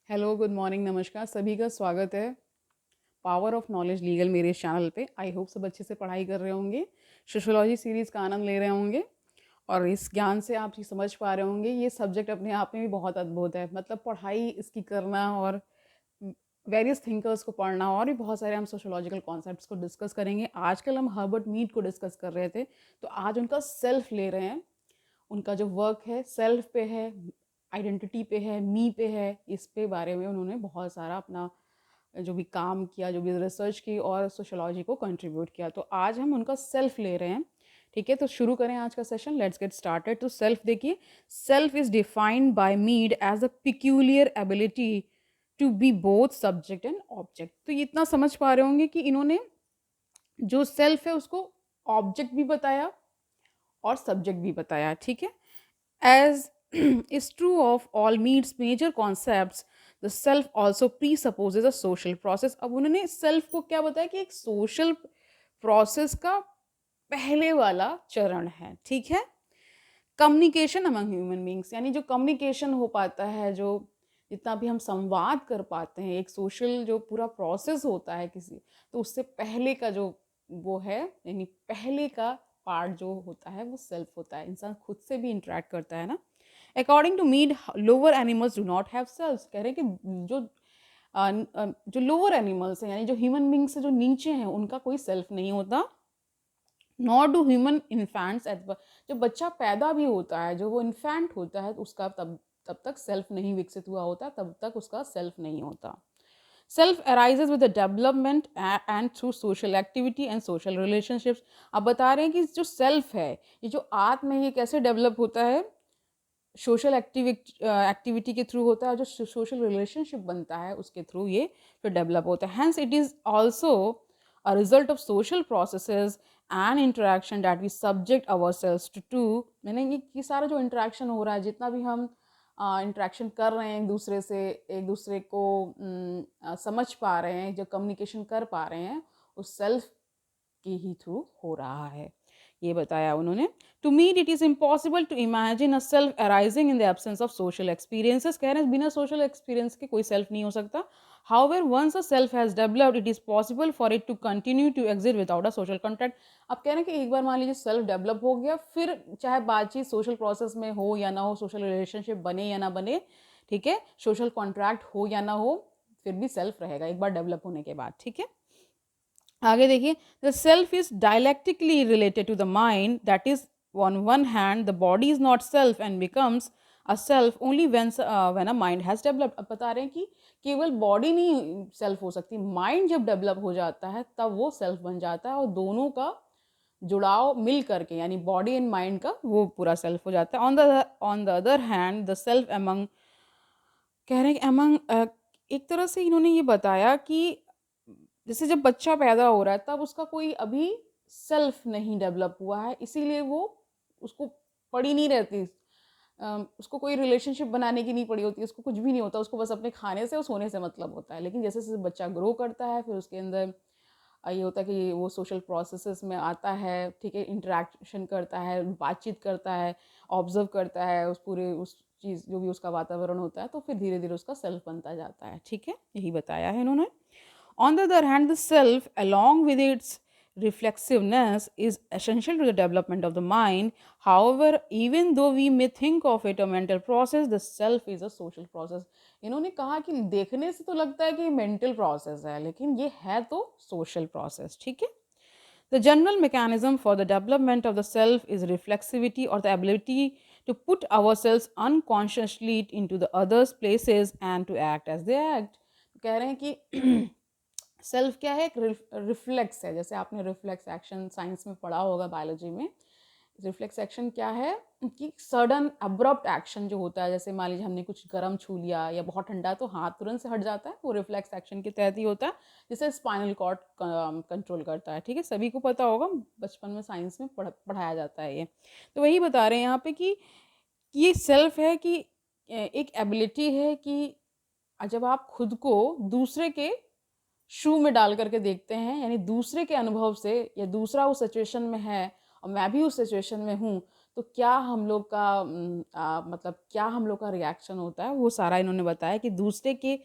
Hello, good morning, नमस्कार, सभी का स्वागत है पावर ऑफ नॉलेज लीगल मेरे इस चैनल पे। आई होप सब अच्छे से पढ़ाई कर रहे होंगे, सोशियोलॉजी सीरीज़ का आनंद ले रहे होंगे और इस ज्ञान से आप ये समझ पा रहे होंगे। ये सब्जेक्ट अपने आप में भी बहुत अद्भुत है, मतलब पढ़ाई इसकी करना और वेरियस थिंकर्स को पढ़ना और भी बहुत सारे हम सोशियोलॉजिकल कॉन्सेप्ट्स को डिस्कस करेंगे। आजकल हम हर्बर्ट मीड को डिस्कस कर रहे थे, तो आज उनका सेल्फ ले रहे हैं। उनका जो वर्क है सेल्फ पे है, आइडेंटिटी पे है, मी पे है, इस पे बारे में उन्होंने बहुत सारा अपना जो भी काम किया, जो भी रिसर्च की और सोशोलॉजी को कंट्रीब्यूट किया। तो आज हम उनका सेल्फ ले रहे हैं। ठीक है, तो शुरू करें आज का सेशन। Let's get started. तो सेल्फ देखिए, self is defined by Mead as a peculiar ability to be both subject and object. तो ये इतना समझ पा रहे होंगे कि इन्होंने जो सेल्फ है उसको ऑब्जेक्ट भी बताया और सब्जेक्ट भी बताया। ठीक है, as is true of all Mead's major concepts, the self also presupposes a social process। अब उन्होंने सेल्फ को क्या बताया कि एक सोशल प्रोसेस का पहले वाला चरण है। ठीक है, कम्युनिकेशन अमंग ह्यूमन बींग्स, यानी जो कम्युनिकेशन हो पाता है, जो जितना भी हम संवाद कर पाते हैं, एक सोशल जो पूरा प्रोसेस होता है किसी, तो उससे पहले का जो वो है, यानी पहले का पार्ट जो होता है वो सेल्फ होता है। इंसान खुद से भी इंटरेक्ट करता है ना। According to Mead, lower animals do not have self. कह रहे हैं कि जो लोअर एनिमल्स हैं, यानी जो ह्यूमन बींग से जो नीचे हैं, उनका कोई सेल्फ नहीं होता। Not do human infants at birth. जब बच्चा पैदा भी होता है, जो वो इन्फेंट होता है, तो उसका तब तब तक सेल्फ नहीं विकसित हुआ होता, तब तक उसका सेल्फ नहीं होता। Self arises with the development and through social activity and social relationships. अब बता रहे हैं कि जो सेल्फ है, ये जो आत्म है, ये कैसे डेवलप होता है? सोशल एक्टिविटी के थ्रू होता है, जो सोशल रिलेशनशिप बनता है उसके थ्रू ये फिर डेवलप होता है। Hence it is also a result of social processes and interaction that we subject ourselves to. मैंने ये सारा जो इंटरेक्शन हो रहा है, जितना भी हम इंटरेक्शन कर रहे हैं एक दूसरे से, एक दूसरे को समझ पा रहे हैं, जो कम्युनिकेशन कर पा रहे हैं, उस सेल्फ के ही थ्रू हो रहा है, ये बताया उन्होंने। To Mead it is impossible to imagine a self arising in the absence of social experiences. कह रहे हैं बिना सोशल एक्सपीरियंस के कोई सेल्फ नहीं हो सकता। However once a self has developed, it is possible for it to continue to exist without a social contact. अब कह रहे हैं कि एक बार मान लीजिए सेल्फ डेवलप हो गया, फिर चाहे बातचीत सोशल प्रोसेस में हो या ना हो, सोशल रिलेशनशिप बने या ना बने, ठीक है, सोशल कॉन्ट्रैक्ट हो या ना हो, फिर भी सेल्फ रहेगा एक बार डेवलप होने के बाद। ठीक है, आगे देखिए, the self is dialectically related to the mind. That is on one hand the body is not self and becomes a self only when a mind has developed. अब बता रहे हैं कि केवल बॉडी नहीं सेल्फ हो सकती, माइंड जब डेवलप हो जाता है तब वो सेल्फ बन जाता है, और दोनों का जुड़ाव मिल करके, यानी बॉडी एंड माइंड का, वो पूरा सेल्फ हो जाता है। On the other hand the self among, कह रहे हैं कि एमंग, एक तरह से इन्होंने ये बताया कि जैसे जब बच्चा पैदा हो रहा है तब उसका कोई अभी सेल्फ नहीं डेवलप हुआ है, इसीलिए वो उसको पड़ी नहीं रहती, उसको कोई रिलेशनशिप बनाने की नहीं पड़ी होती, उसको कुछ भी नहीं होता, उसको बस अपने खाने से और सोने से मतलब होता है। लेकिन जैसे जैसे बच्चा ग्रो करता है, फिर उसके अंदर ये होता है कि वो सोशल प्रोसेसेस में आता है, ठीक है, इंटरेक्शन करता है, बातचीत करता है, ऑब्जर्व करता है उस पूरे उस चीज़ जो भी उसका वातावरण होता है, तो फिर धीरे धीरे उसका सेल्फ बनता जाता है। ठीक है, यही बताया है इन्होंने। On the other hand, the self, along with its reflexiveness, is essential to the development of the mind. However, even though we may think of it a mental process, the self is a social process. इन्होंने कहा कि देखने से तो लगता है कि mental process है, लेकिन ये है तो सोशल प्रोसेस। ठीक है, the general mechanism for the development of the self is reflexivity, or the ability to put ourselves unconsciously into the others places and to act as they act। कह रहे हैं कि सेल्फ क्या है? एक reflex है। जैसे आपने रिफ्लेक्स एक्शन साइंस में पढ़ा होगा, बायोलॉजी में। रिफ्लेक्स एक्शन क्या है कि सडन अब्रप्ट एक्शन जो होता है, जैसे मान लीजिए हमने कुछ गर्म छू लिया या बहुत ठंडा, तो हाथ तुरंत से हट जाता है, वो रिफ्लेक्स एक्शन के तहत ही होता है, जिसे स्पाइनल कॉर्ड कंट्रोल करता है। ठीक है, सभी को पता होगा, बचपन में साइंस में पढ़ाया जाता है ये। तो वही बता रहे हैं यहाँ पे कि ये सेल्फ है कि एक एबिलिटी है कि जब आप खुद को दूसरे के शू में डाल करके देखते हैं, यानी दूसरे के अनुभव से, या दूसरा उस सिचुएशन में है और मैं भी उस सिचुएशन में हूँ, तो क्या हम लोग का मतलब क्या हम लोग का रिएक्शन होता है, वो सारा इन्होंने बताया कि दूसरे के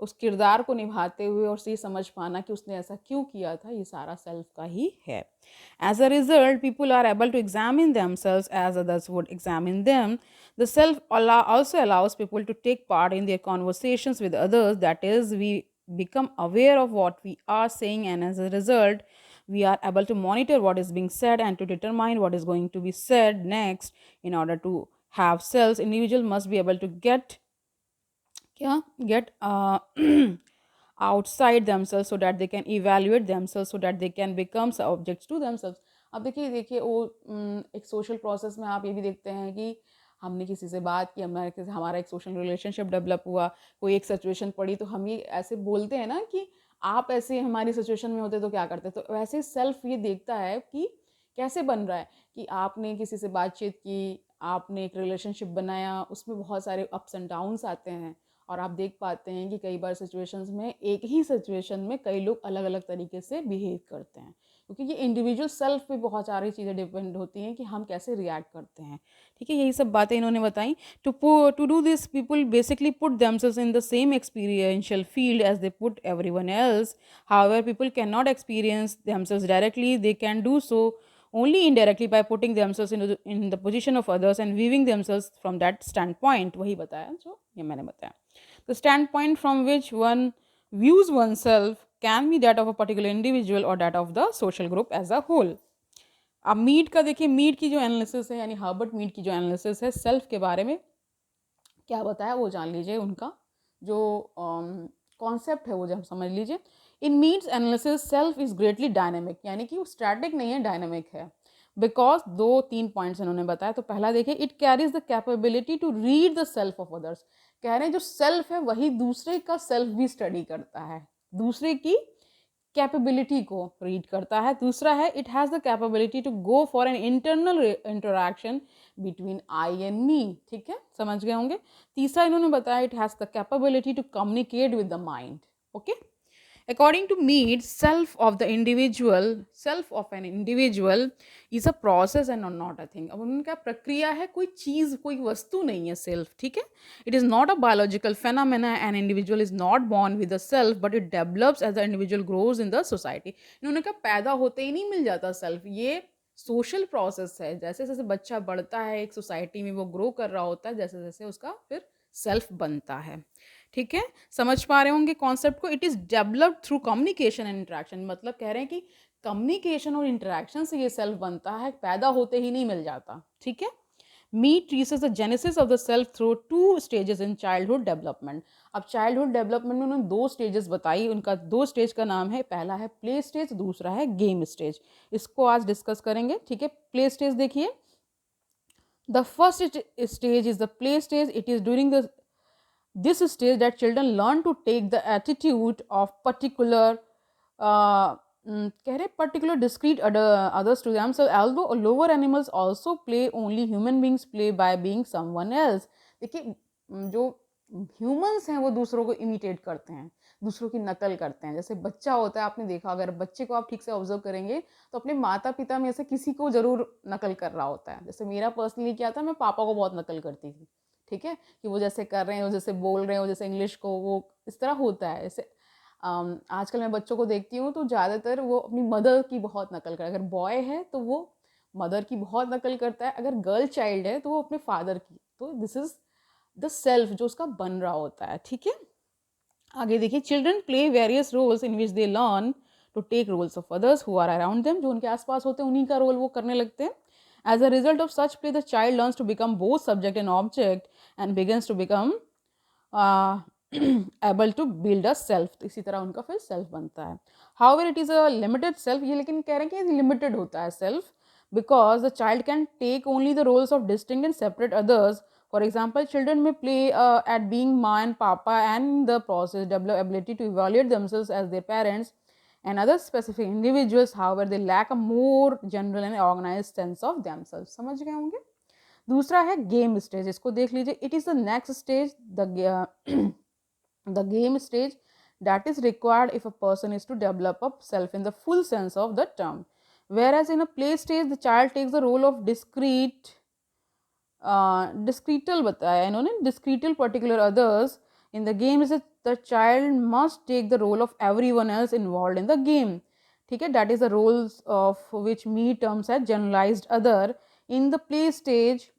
उस किरदार को निभाते हुए और ये समझ पाना कि उसने ऐसा क्यों किया था, ये सारा सेल्फ का ही है. As a result, people are able to examine themselves as others would examine them. The self also allows people to take part in their conversations with others. That is, we become aware of what we are saying, and as a result, we are able to monitor what is being said and to determine what is going to be said next. In order to have selves, individual must be able to get outside themselves so that they can evaluate themselves, so that they can become objects to themselves. अब देखिए देखिए वो एक social process में आप ये भी देखते हैं कि हमने किसी से बात की, हमारा एक सोशल रिलेशनशिप डेवलप हुआ, कोई एक सिचुएशन पड़ी, तो हम ये ऐसे बोलते हैं ना कि आप ऐसे हमारी सिचुएशन में होते तो क्या करते. तो वैसे सेल्फ ये देखता है कि कैसे बन रहा है, कि आपने किसी से बातचीत की, आपने एक रिलेशनशिप बनाया, उसमें बहुत सारे अप्स एंड डाउन्स आते हैं, और आप देख पाते हैं कि कई बार सिचुएशंस में, एक ही सिचुएशन में कई लोग अलग अलग तरीके से बिहेव करते हैं, क्योंकि ये इंडिविजुअल सेल्फ पे बहुत सारी चीज़ें डिपेंड होती हैं कि हम कैसे रिएक्ट करते हैं. ठीक है, यही सब बातें इन्होंने बताई. To do this, people basically put themselves in the same experiential field as they put everyone else. However people can not experience themselves directly, they can do so only indirectly by putting themselves in the position of others and viewing themselves from that standpoint. वही बताया जो ये मैंने बताया. The standpoint from which one views oneself can be that of a particular individual or that of the social group as a whole. अब Mead का देखिए, Mead की जो एनालिसिस है, यानी हर्बर्ट मीड की जो एनालिसिस है सेल्फ के बारे में क्या बताया वो जान लीजिए. उनका जो कॉन्सेप्ट है वो जब समझ लीजिए. In Mead's analysis self is greatly dynamic, यानी कि वो स्टैटिक नहीं है, डायनेमिक है. बिकॉज 2-3 पॉइंट्स इन्होंने बताया. तो पहला देखिए, it carries the capability to read the self of others. कह रहे हैं जो सेल्फ है वही दूसरे का सेल्फ भी स्टडी करता है, दूसरे की कैपेबिलिटी को रीड करता है. दूसरा है, it has the capability to go for an internal interaction between I and me. ठीक है, समझ गए होंगे. तीसरा इन्होंने बताया, it has the capability to communicate with the mind. Okay, according to Mead, self of an individual is a process and not a thing. अब उनका प्रक्रिया है, कोई चीज़, कोई वस्तु नहीं है सेल्फ. ठीक है, it is not a biological phenomena. An individual is not born with a self, but it develops as the individual grows in the society. इन्होंने कहा पैदा होते ही नहीं मिल जाता सेल्फ, ये सोशल प्रोसेस है. जैसे जैसे बच्चा बढ़ता है एक सोसाइटी में, वो ग्रो कर रहा होता है, जैसे जैसे उसका फिर सेल्फ बनता है. ठीक है, समझ पा रहे होंगे कॉन्सेप्ट को. It is developed through communication and interaction. मतलब कह रहे हैं कि कम्युनिकेशन और इंटरेक्शन से ये सेल्फ बनता है, पैदा होते ही नहीं मिल जाता. ठीक है. Mead traces the genesis of the self through 2 stages in childhood development. अब चाइल्डहुड डेवलपमेंट में उन्होंने 2 स्टेजेस बताई. उनका 2 स्टेज का नाम है, पहला है प्ले स्टेज, दूसरा है गेम स्टेज. इसको आज डिस्कस करेंगे. ठीक है, प्ले स्टेज देखिए. The first stage is the play stage. It is during this stage that children learn to take the attitude of particular particular discrete others to themselves. Although lower animals also play, only human beings play by being someone else. देखिए, जो humans हैं वो दूसरों को imitate करते हैं, दूसरों की नकल करते हैं. जैसे बच्चा होता है, आपने देखा, अगर बच्चे को आप ठीक से ऑब्जर्व करेंगे तो अपने माता पिता में से किसी को ज़रूर नकल कर रहा होता है. जैसे मेरा पर्सनली क्या था, मैं पापा को बहुत नकल करती थी. ठीक है, कि वो जैसे कर रहे हैं, वो जैसे बोल रहे हैं, वो जैसे इंग्लिश को, वो इस तरह होता है. जैसे आजकल मैं बच्चों को देखती हूँ तो ज़्यादातर वो अपनी मदर की बहुत नकल कर, अगर बॉय है तो वो मदर की बहुत नकल करता है, अगर गर्ल चाइल्ड है तो वो अपने फादर की. तो दिस इज़ द सेल्फ जो उसका बन रहा होता है. ठीक है, आगे देखिए. Children play various roles in which they learn to take roles of others who are around them. जो उनके आसपास होते हैं उन्हीं का रोल वो करने लगते हैं. As a result of such play, the child learns to become both subject and object and begins to become able to build a self. इसी तरह उनका फिर self बनता है. However, it is a limited self. ये लेकिन कह रहे हैं कि limited होता है self, because the child can take only the roles of distinct and separate others. For example, children may play at being ma and papa, and the process develop ability to evaluate themselves as their parents and other specific individuals. However, they lack a more general and organized sense of themselves. समझ गए होंगे. दूसरा है game stage. इसको देख लीजिए. It is the next stage, the game stage that is required if a person is to develop a self in the full sense of the term. Whereas in a play stage, the child takes the role of discrete डिस्क्रीटल बताया इन्होंने, डिस्क्रीटल particular others in the game is the child must take the role of everyone else involve in the game, ठीक है, that is the roles of which Mead terms as generalised other in the play stage.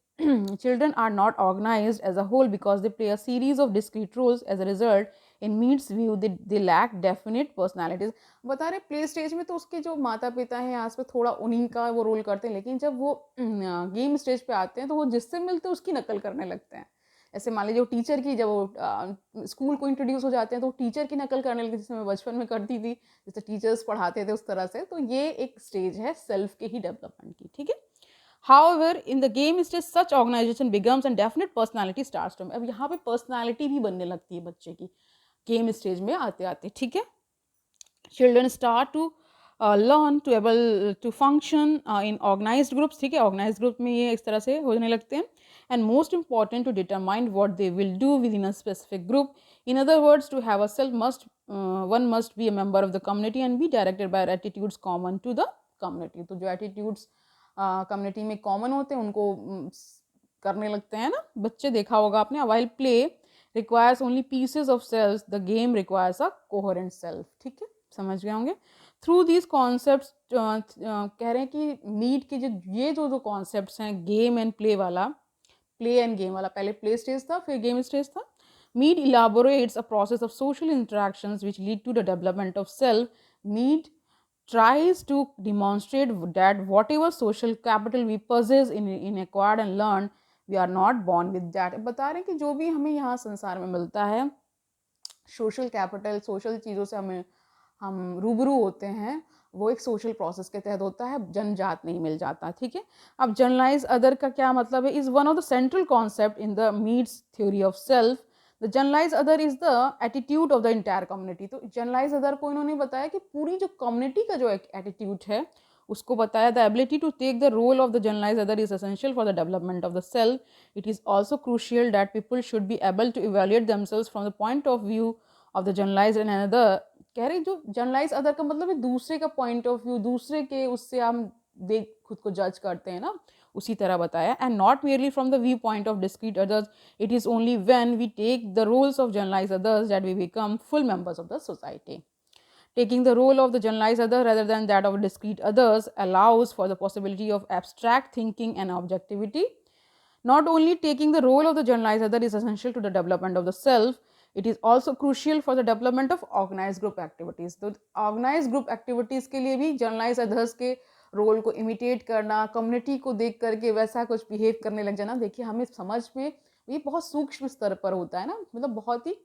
Children are not organized as a whole because they play a series of discrete roles. As a result, in Mead's view, they lack definite personalities. बता रहे play stage में तो उसके जो माता पिता हैं आस पे थोड़ा उन्हीं का वो रोल करते हैं, लेकिन जब वो गेम स्टेज पे आते हैं तो वो जिससे मिलते हैं उसकी नकल करने लगते हैं. ऐसे मान लीजिए वो टीचर की, जब वो स्कूल को इंट्रोड्यूस हो जाते हैं तो वो टीचर की नकल करने लगे, जिसमें मैं बचपन में करती थी, जैसे टीचर्स पढ़ाते थे उस तरह से. तो ये एक स्टेज है सेल्फ के ही डेवलपमेंट की, ठीक है. However, in the game stage, such organization becomes and definite personality starts to. अब यहाँ पे personality भी बनने लगती है बच्चे की गेम स्टेज में आते आते, ठीक है. Children start to learn to able to function in organized groups, ठीक है. Organized group में ये इस तरह से होने लगते हैं. And most important to determine what they will do within a specific group. In other words, to have a self one must be a member of the community and be directed by attitudes common to the community. तो जो attitudes community में common होते हैं उनको करने लगते हैं ना बच्चे, देखा होगा आपने. While play requires only pieces of self, the game requires a coherent self, ठीक है, समझ गए होंगे. थ्रू दीज कॉन्सेप्ट्स कह रहे हैं कि मीड के ये जो कॉन्सेप्ट्स हैं गेम एंड प्ले वाला, प्ले एंड गेम वाला, पहले प्ले स्टेज था फिर गेम स्टेज था. Mead elaborates a process of social interactions which lead to the development of self. Mead tries to demonstrate that whatever social capital we possess in acquired and learned, we are not born with that. बता रहे हैं कि जो भी हमें यहाँ संसार में मिलता है, सोशल कैपिटल, सोशल चीज़ों से हम रूबरू होते हैं, वो एक सोशल प्रोसेस के तहत होता है, जनजात नहीं मिल जाता, ठीक है. अब जनरलाइज अदर का क्या मतलब है, is one of the central concept in the Mead's theory of self. The generalise other is the attitude of the entire community. तो जनरलाइज अदर को इन्होंने बताया कि पूरी जो कम्युनिटी का जो एटीट्यूड है उसको बताया. The ability to take the role of the generalise other is essential for the development of the self. It is also crucial that people should be able to evaluate themselves from the point of view of the generalise and another. कह रहे जो generalise other का मतलब है दूसरे का point of view, दूसरे के उससे हम देख खुद को जज करते हैं ना, उसी तरह बताया. And not merely from the view point of discrete others. It is only when we take the roles of generalise others that we become full members of the society. Taking the role of the generalized other rather than that of discrete others allows for the possibility of abstract thinking and objectivity. Not only taking the role of the generalized other is essential to the development of the self, it is also crucial for the development of organized group activities. तो organized group activities के लिए भी generalized others के role को imitate करना, community को देख करके वैसा कुछ बिहेव करने लग जाना. देखिए हमें समझ में ये बहुत सूक्ष्म स्तर पर होता है ना, मतलब बहुत ही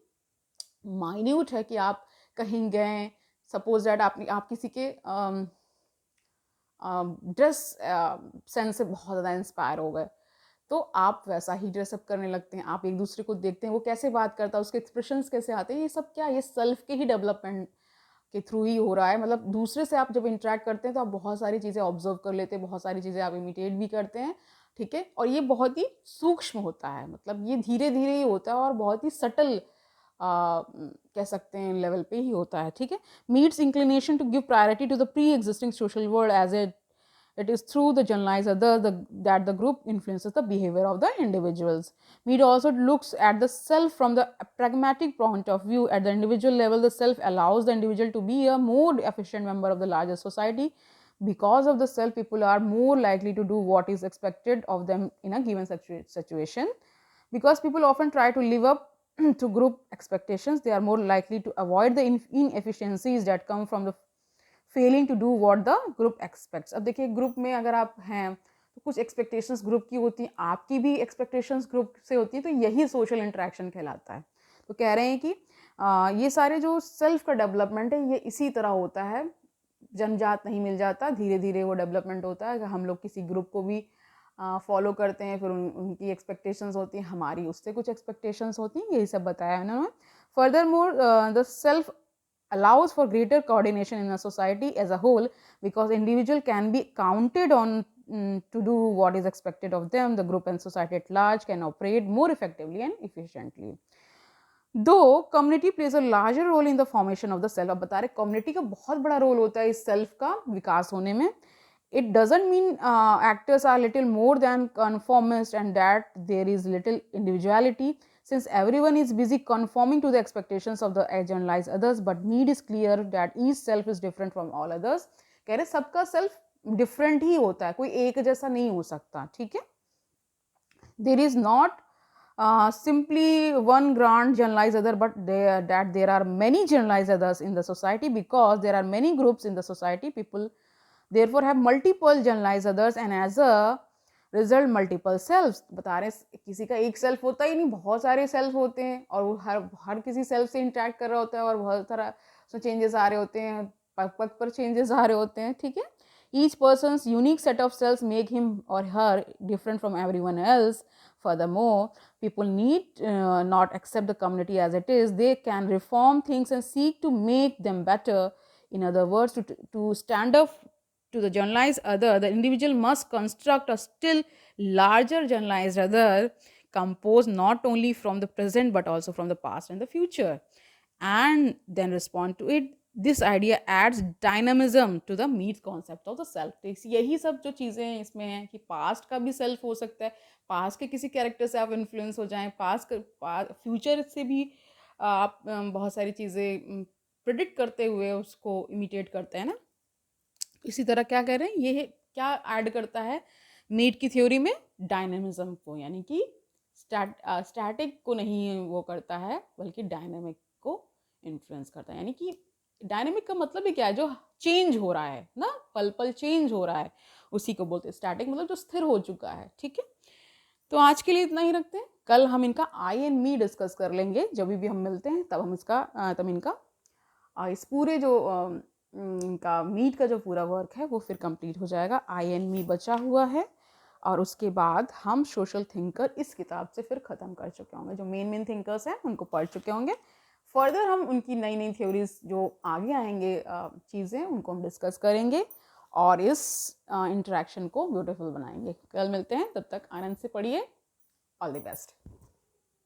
माइन्यूट है कि आप कहीं गए, सपोज दैट आप किसी के ड्रेस सेंस से बहुत ज़्यादा इंस्पायर हो गए तो आप वैसा ही ड्रेसअप करने लगते हैं. आप एक दूसरे को देखते हैं वो कैसे बात करता है, उसके एक्सप्रेशंस कैसे आते हैं, ये सब क्या, ये सेल्फ के ही डेवलपमेंट के थ्रू ही हो रहा है. मतलब दूसरे से आप जब इंटरेक्ट करते हैं तो आप बहुत सारी चीज़ें ऑब्जर्व कर लेते हैं, बहुत सारी चीज़ें आप इमिटेट भी करते हैं, ठीक है. और ये बहुत ही सूक्ष्म होता है, मतलब ये धीरे धीरे ही होता है और बहुत ही सटल कह सकते हैं लेवल पे ही होता है, ठीक है. Mead's inclination to give priority to the pre existing social world as it is through the generalized other that the group influences the behavior of the individuals. Mead also looks at the self from the pragmatic point of view. At the individual level, the self allows the individual to be a more efficient member of the larger society. Because of the self, people are more likely to do what is expected of them in a given situation. Because people often try to live up to group expectations, they are more likely to avoid the inefficiencies that come from the failing to do what the group expects. अब देखिए group में अगर आप हैं तो कुछ expectations group की होती हैं, आपकी भी एक्सपेक्टेशंस ग्रुप से होती है, तो यही सोशल इंटरेक्शन कहलाता है. तो कह रहे हैं कि ये सारे जो सेल्फ का डेवलपमेंट है ये इसी तरह होता है, जनजात नहीं मिल जाता, धीरे धीरे वो डेवलपमेंट होता है. हम लोग किसी ग्रुप को भी फॉलो करते हैं, फिर उनकी एक्सपेक्टेशंस होती हैं, हमारी उससे कुछ एक्सपेक्टेशंस होती हैं, यही सब बताया है उन्होंने. Further more the self allows for greater coordination in a society as a whole because individual can be counted on to do what is expected of them. The group and society at large can operate more effectively and efficiently. Though community plays a larger role in the formation of the self. अब बता रहे community का बहुत बड़ा role होता है इस self का विकास होने में. it doesn't mean actors are little more than conformist and that there is little individuality, since everyone is busy conforming to the expectations of the generalized others, but need is clear that each self is different from all others. कह रहे सबका self different ही होता है, कोई एक जैसा नहीं हो सकता, ठीक है. There is not simply one grand generalized other, but there are many generalized others in the society, because there are many groups in the society. People therefore have multiple generalized others and as a result multiple selves. बता रहे किसी का एक self होता ही नहीं, बहुत सारे self होते हैं और वो हर किसी सेल्फ से इंटरेक्ट कर रहा होता है और बहुत सारा उसमें चेंजेस आ रहे होते हैं, पग पग पर चेंजेस आ रहे होते हैं, ठीक है. Each person's unique set of cells make him or her different from everyone else. Furthermore, people need not accept the community as it is. They can reform things and seek to make them better. In other words, to stand up to the generalized other, the individual must construct a still larger generalized other, composed not only from the present but also from the past and the future, and then respond to it. This idea adds dynamism to the meat concept of the self. यही सब जो चीज़ें इसमें हैं कि past का भी self हो सकता है, पास्ट के किसी कैरेक्टर से आप इन्फ्लुएंस हो जाएं, फ्यूचर से भी आप बहुत सारी चीज़ें प्रिडिक्ट करते हुए उसको इमिटेट करते हैं ना. इसी तरह क्या कह रहे हैं, ये क्या ऐड करता है मीट की थ्योरी में, डायनेमिज्म को, यानी कि स्टैटिक को नहीं वो करता है बल्कि डायनेमिक को इन्फ्लुएंस करता है. यानी कि डायनेमिक का मतलब ही क्या है, जो चेंज हो रहा है ना, पल पल चेंज हो रहा है, उसी को बोलते हैं. स्टैटिक मतलब जो स्थिर हो चुका है, ठीक है. तो आज के लिए इतना ही रखते हैं, कल हम इनका आई एंड मी डिस्कस कर लेंगे. जब भी हम मिलते हैं तब हम तब इनका इस पूरे जो इनका मीट का जो पूरा वर्क है वो फिर कंप्लीट हो जाएगा. आई एंड मी बचा हुआ है और उसके बाद हम सोशल थिंकर इस किताब से फिर ख़त्म कर चुके होंगे. जो मेन थिंकर्स हैं उनको पढ़ चुके होंगे. फर्दर हम उनकी नई नई थ्योरीज जो आगे आएंगे चीज़ें उनको हम डिस्कस करेंगे और इस इंटरेक्शन को ब्यूटीफुल बनाएंगे. कल मिलते हैं, तब तक आनंद से पढ़िए. All the best.